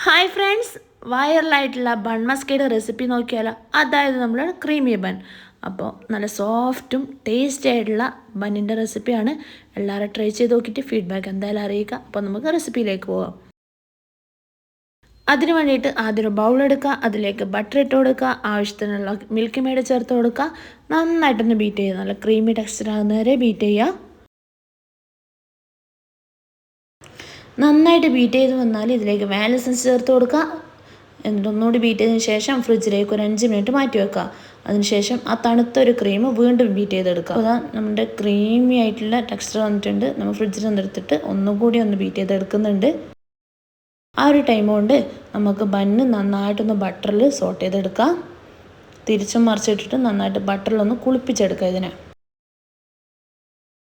Hi friends, വൈറലായിട്ടുള്ള bun മസ്കയുടെ recipe നോക്കിയാലോ. അതായത് നമ്മൾ ക്രീമി ബൺ. അപ്പോൾ നല്ല സോഫ്റ്റും ടേസ്റ്റി ആയിട്ടുള്ള ബണ്ണിൻ്റെ റെസിപ്പിയാണ്. എല്ലാവരും ട്രൈ ചെയ്ത് നോക്കിയിട്ട് ഫീഡ്ബാക്ക് എന്തായാലും അറിയിക്കുക. അപ്പോൾ നമുക്ക് റെസിപ്പിയിലേക്ക് പോകാം. അതിന് വേണ്ടിയിട്ട് ആദ്യം ഒരു ബൗൾ എടുക്കുക, അതിലേക്ക് ബട്ടർ ഇട്ട് കൊടുക്കുക, ആവശ്യത്തിനുള്ള മിൽക്ക് മെയ്ഡ് ചേർത്ത് കൊടുക്കുക, നന്നായിട്ടൊന്ന് ബീറ്റ് ചെയ്യുക. നല്ല ക്രീമി ടെക്സ്ചർ ആകുന്നവരെ ബീറ്റ് ചെയ്യുക. നന്നായിട്ട് ബീറ്റ് ചെയ്ത് വന്നാൽ ഇതിലേക്ക് വാനില എസൻസ് ചേർത്ത് കൊടുക്കുക. എന്നിട്ട് ഒന്നുകൂടി ബീറ്റ് ചെയ്തതിന് ശേഷം ഫ്രിഡ്ജിലേക്ക് ഒരു 5 മിനിറ്റ് മാറ്റി വെക്കുക. അതിനുശേഷം ആ തണുത്തൊരു ക്രീം വീണ്ടും ബീറ്റ് ചെയ്തെടുക്കുക. അതാ നമ്മുടെ ക്രീമി ആയിട്ടുള്ള ടെക്സ്ചർ വന്നിട്ടുണ്ട്. നമ്മൾ ഫ്രിഡ്ജിൽ നിന്നെടുത്തിട്ട് ഒന്നുകൂടി ഒന്ന് ബീറ്റ് ചെയ്തെടുക്കുന്നുണ്ട്. ആ ഒരു ടൈം കൊണ്ട് നമുക്ക് ബണ്ണ് നന്നായിട്ടൊന്ന് ബട്ടറിൽ സോട്ട് ചെയ്തെടുക്കാം. തിരിച്ചും മറിച്ചിട്ടിട്ട് നന്നായിട്ട് ബട്ടറിലൊന്ന് കുളിപ്പിച്ചെടുക്കുക ഇതിനെ.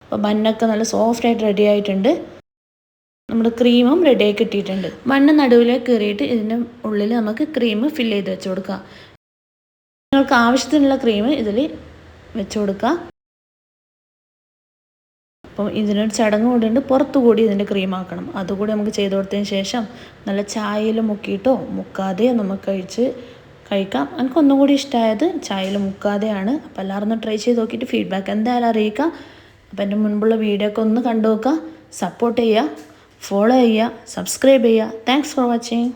അപ്പോൾ ബന്നൊക്കെ നല്ല സോഫ്റ്റായിട്ട് റെഡി ആയിട്ടുണ്ട്. നമ്മുടെ ക്രീമും റെഡിയായി കിട്ടിയിട്ടുണ്ട്. ബണ്ണ് നടുവിലേക്ക് കയറിയിട്ട് ഇതിൻ്റെ ഉള്ളിൽ നമുക്ക് ക്രീം ഫില്ല് ചെയ്ത് വെച്ച് കൊടുക്കുക. നിങ്ങൾക്ക് ആവശ്യത്തിനുള്ള ക്രീം ഇതിൽ വെച്ച് കൊടുക്കുക. അപ്പം ഇതിനൊരു ചടങ്ങ് കൂടിയുണ്ട്, പുറത്തുകൂടി ഇതിൻ്റെ ക്രീം ആക്കണം. അതുകൂടി നമുക്ക് ചെയ്ത് കൊടുത്തതിന് ശേഷം നല്ല ചായയിൽ മുക്കിയിട്ടോ മുക്കാതെയോ നമുക്ക് കഴിക്കാം. എനിക്കൊന്നും കൂടി ഇഷ്ടമായത് ചായയിൽ മുക്കാതെയാണ്. അപ്പോൾ എല്ലാവരും ഒന്ന് ട്രൈ ചെയ്ത് നോക്കിയിട്ട് ഫീഡ്ബാക്ക് എന്തായാലും അറിയിക്കുക. അപ്പോൾ എൻ്റെ മുൻപുള്ള വീഡിയോ ഒക്കെ ഒന്ന് കണ്ടു നോക്കുക, സപ്പോർട്ട് ചെയ്യുക, ഫോളോ ചെയ്യുക, സബ്സ്ക്രൈബ് ചെയ്യുക. Thanks for watching.